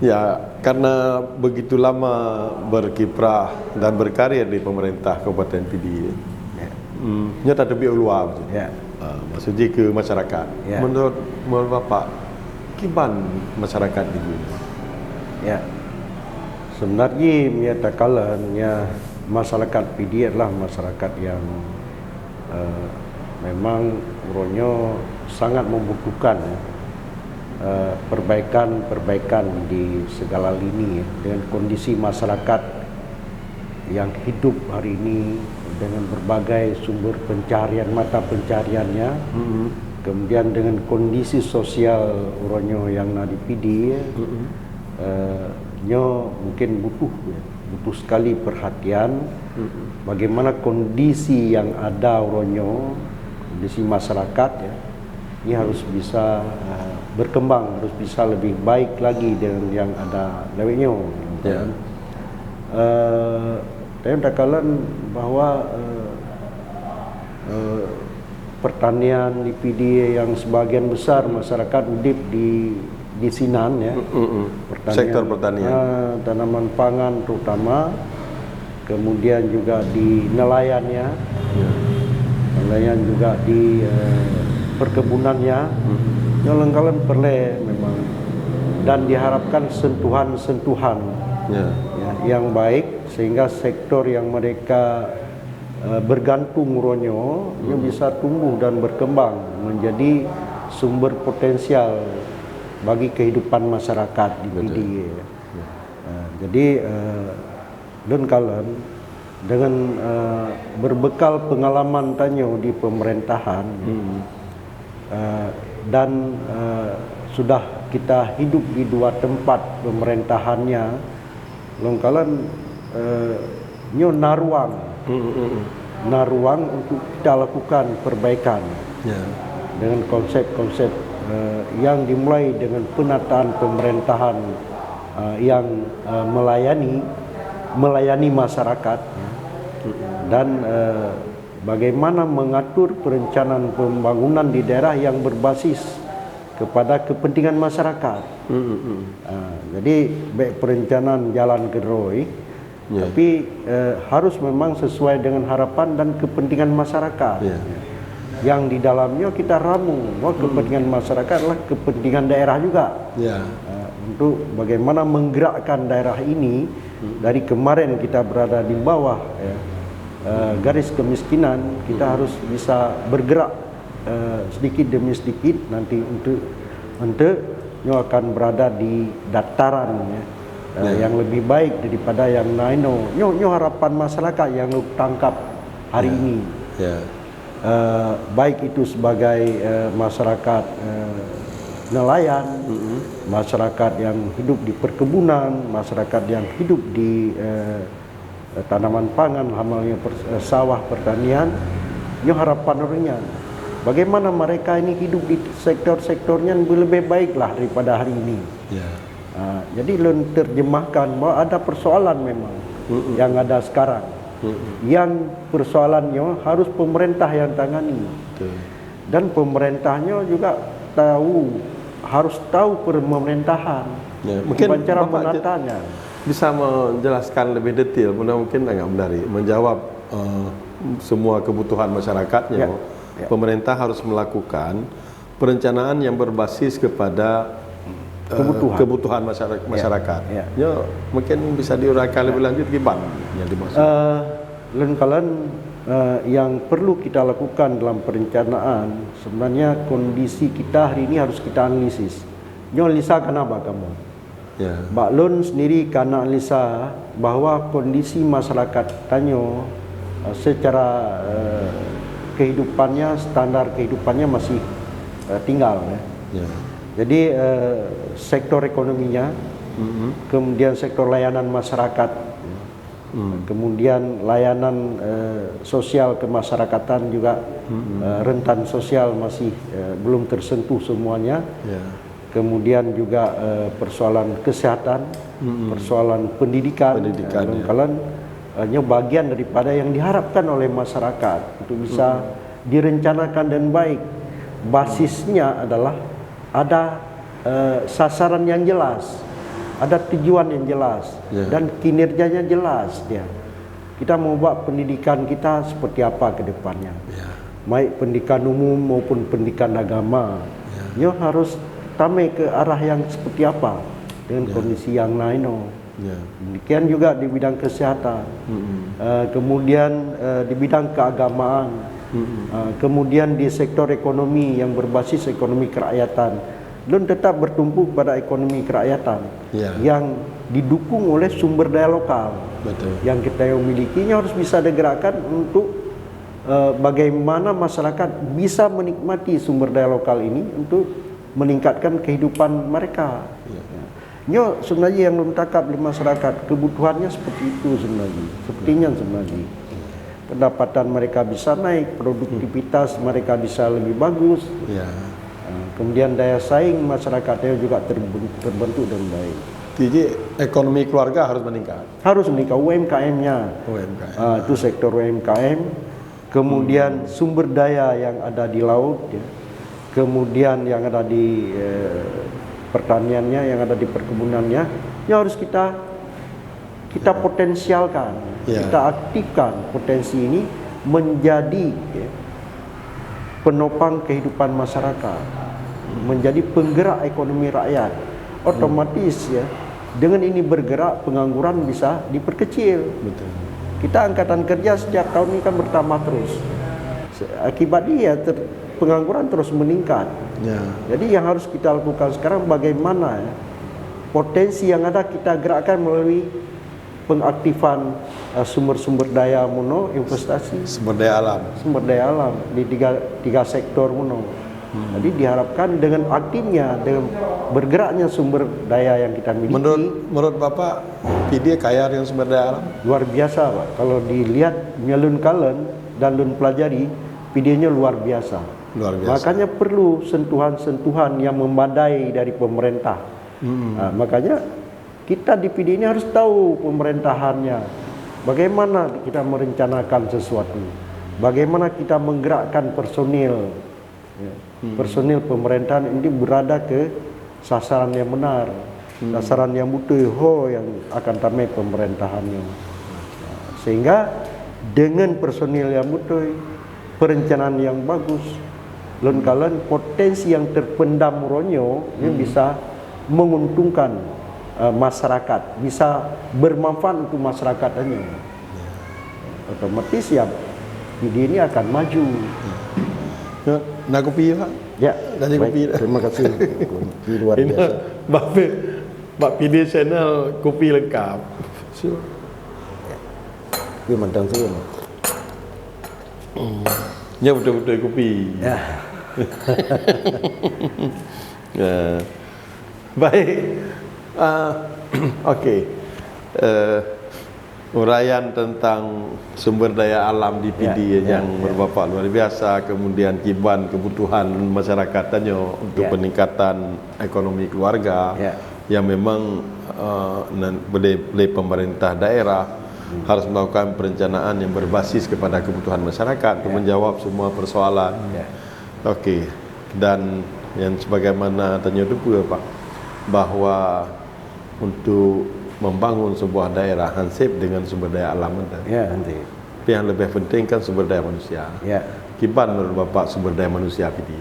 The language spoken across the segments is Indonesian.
Ya, karena begitu lama berkiprah dan berkarir di pemerintah Kabupaten Pidi, nya tak lebih luar, maksudnya ke masyarakat. Menurut Bapak, gimana masyarakat di sini? Ya, sebenarnya menyatakannya masyarakat Pidi adalah masyarakat yang memang uronyo sangat membutuhkan perbaikan di segala lini dengan kondisi masyarakat yang hidup hari ini dengan berbagai sumber pencarian mata pencariannya, kemudian dengan kondisi sosial uronyo yang di Pidi, nyo mungkin butuh sekali perhatian bagaimana kondisi yang ada uronyo, kondisi masyarakat ya. Ini harus bisa berkembang, harus bisa lebih baik lagi dengan yang ada lewatnya. Saya katakan bahwa pertanian di Pidi yang sebagian besar masyarakat hidup di Sinan ya, sektor pertanian, tanaman pangan terutama, kemudian juga di nelayan ya, nelayan juga di perkebunannya, nyolongkalan perle memang, dan diharapkan sentuhan-sentuhan ya, yang baik sehingga sektor yang mereka bergantung uronyo bisa tumbuh dan berkembang menjadi sumber potensial bagi kehidupan masyarakat di Pidi. Jadi don kalian dengan berbekal pengalaman tanyo di pemerintahan dan sudah kita hidup di dua tempat pemerintahannya, longkalan nyo naruang untuk kita lakukan perbaikan dengan konsep-konsep yang dimulai dengan penataan pemerintahan yang melayani masyarakat dan bagaimana mengatur perencanaan pembangunan di daerah yang berbasis kepada kepentingan masyarakat. Jadi baik perencanaan jalan Gedroi, tapi harus memang sesuai dengan harapan dan kepentingan masyarakat. Yang di dalamnya kita ramu bahwa kepentingan masyarakat adalah kepentingan daerah juga. Untuk bagaimana menggerakkan daerah ini dari kemarin kita berada di bawah garis kemiskinan, kita harus bisa bergerak sedikit demi sedikit nanti untuk nyo akan berada di dataran yang lebih baik daripada yang naino. Nyo harapan masyarakat yang lu tangkap hari ini. Baik itu sebagai masyarakat nelayan, masyarakat yang hidup di perkebunan, masyarakat yang hidup di tanaman pangan, hamalnya sawah pertanian, nyo harapan orangnya bagaimana mereka ini hidup di sektor-sektornya lebih baiklah daripada hari ini. Jadi terjemahkan bahwa ada persoalan memang yang ada sekarang, yang persoalannya harus pemerintah yang tangani, dan pemerintahnya juga harus tahu pemerintahan, mungkin cara menatanya. Bisa menjelaskan lebih detail, mungkin agak menarik, menjawab semua kebutuhan masyarakatnya. Pemerintah harus melakukan perencanaan yang berbasis kepada kebutuhan masyarakat. Mungkin bisa diuraikan lebih lanjut gimana yang dimaksud? Kalian yang perlu kita lakukan dalam perencanaan, sebenarnya kondisi kita hari ini harus kita analisis. Nyo analisa kenapa kamu? Mbak Lun sendiri karena analisa bahwa kondisi masyarakat tanyo secara kehidupannya, standar kehidupannya masih tinggal Jadi sektor ekonominya, kemudian sektor layanan masyarakat, kemudian layanan sosial kemasyarakatan juga rentan sosial masih belum tersentuh semuanya. Kemudian juga persoalan kesehatan, persoalan pendidikan. Kalian hanya bagian daripada yang diharapkan oleh masyarakat untuk bisa direncanakan dan baik. Basisnya adalah ada sasaran yang jelas ada tujuan yang jelas Ya. dan kinerjanya jelas dia. Kita mau buat pendidikan kita seperti apa ke depannya. Ya. Baik pendidikan umum maupun pendidikan agama. Ya harus tamai ke arah yang seperti apa dengan kondisi yang lain. Ya. Demikian juga di bidang kesehatan. Kemudian di bidang keagamaan. Kemudian di sektor ekonomi yang berbasis ekonomi kerakyatan. Dan tetap bertumpu pada ekonomi kerakyatan yang didukung oleh sumber daya lokal. Betul. Yang kita milikinya harus bisa digerakkan untuk bagaimana masyarakat bisa menikmati sumber daya lokal ini untuk meningkatkan kehidupan mereka. Nyo sebenarnya yang belum takap di masyarakat kebutuhannya seperti itu sepertinya pendapatan mereka bisa naik, produktivitas mereka bisa lebih bagus. Ya. Kemudian daya saing masyarakatnya juga terbentuk dengan baik. Jadi ekonomi keluarga harus meningkat. Harus meningkat UMKM-nya. UMKM. Itu sektor UMKM. Kemudian sumber daya yang ada di laut, ya. Kemudian yang ada di pertaniannya, yang ada di perkebunannya, yang harus kita potensialkan, kita aktifkan potensi ini menjadi penopang kehidupan masyarakat, menjadi penggerak ekonomi rakyat. Otomatis ya, dengan ini bergerak pengangguran bisa diperkecil. Betul. Kita angkatan kerja setiap tahun ini kan bertambah terus. Akibatnya pengangguran terus meningkat. Ya. Jadi yang harus kita lakukan sekarang bagaimana potensi yang ada kita gerakkan melalui pengaktifan sumber-sumber daya investasi Sumber daya alam di tiga sektor Jadi diharapkan dengan aktifnya, dengan bergeraknya sumber daya yang kita miliki. Menurut Bapak, PD kaya dengan sumber daya alam? Luar biasa, Pak. Kalau dilihat Lun Kalen dan Lun pelajari, PD-nya luar biasa. Luar biasa. Makanya perlu sentuhan-sentuhan yang memadai dari pemerintah. Makanya kita di PD ini harus tahu pemerintahannya. Bagaimana kita merencanakan sesuatu. Bagaimana kita menggerakkan personil. Personil pemerintahan ini berada ke sasaran yang benar. Sasaran yang betul yang akan tamai pemerintahannya. Sehingga dengan personil yang betul, perencanaan yang bagus, Lengkalan potensi yang terpendam ronyo ini bisa menguntungkan masyarakat, bisa bermanfaat untuk masyarakatnya. Otomatis ya PD ini akan maju. Nak kopi Pak? Ya, Nasi baik, kopi. terima kasih. Kopi luar Ini biasa. Pak PD channel kopi lengkap. Kopi mantang saya. Ya betul-betul kopi. Ya. Ya. Baik. Okey. Uraian tentang sumber daya alam di PD yang berbapak luar biasa, kemudian kiban kebutuhan masyarakatnya untuk peningkatan ekonomi keluarga yang memang oleh pemerintah daerah harus melakukan perencanaan yang berbasis kepada kebutuhan masyarakat untuk menjawab semua persoalan. Okey. Dan yang sebagaimana tanya dulu Pak, bahwa untuk membangun sebuah daerah hansip dengan sumber daya alam ada. Ya, nanti. Tapi yang lebih penting kan sumber daya manusia. Ya. Kiban menurut Bapak sumber daya manusia PD?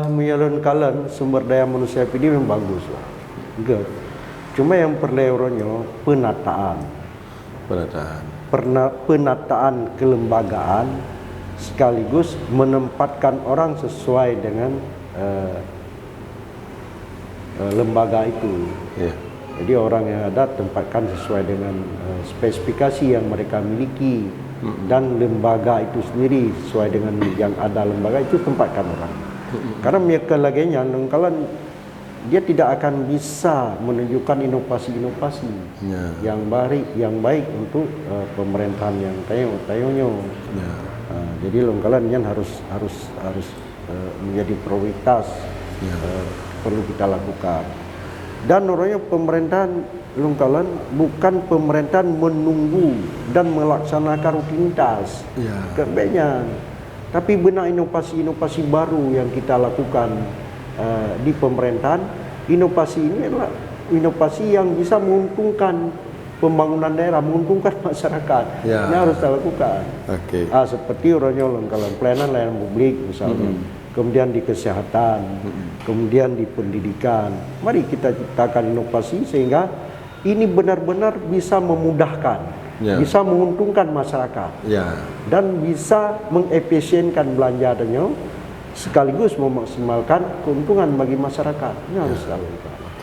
Menyalun kalan sumber daya manusia PD memang bagus lah. Good. Cuma yang perlu penataan. Penataan kelembagaan sekaligus menempatkan orang sesuai dengan lembaga itu. Jadi orang yang ada tempatkan sesuai dengan spesifikasi yang mereka miliki dan lembaga itu sendiri sesuai dengan yang ada lembaga itu tempatkan orang. Karena mereka lagi kalau dia tidak akan bisa menunjukkan inovasi-inovasi yang baik untuk pemerintahan yang tayonyo. Jadi longkalan yang harus menjadi prioritas perlu kita lakukan. Dan orangnya pemerintahan longkalan bukan pemerintahan menunggu dan melaksanakan rutinitas kebanyakan, tapi benar inovasi-inovasi baru yang kita lakukan di pemerintahan inovasi ini adalah inovasi yang bisa menguntungkan pembangunan daerah, menguntungkan masyarakat. Ya. Ini harus dilakukan. Oke. Seperti kalau pelayanan publik misalnya, kemudian di kesehatan, kemudian di pendidikan. Mari kita ciptakan inovasi sehingga ini benar-benar bisa memudahkan, bisa menguntungkan masyarakat, dan bisa mengefisienkan belanjanya sekaligus memaksimalkan keuntungan bagi masyarakat. Ini harus dilakukan.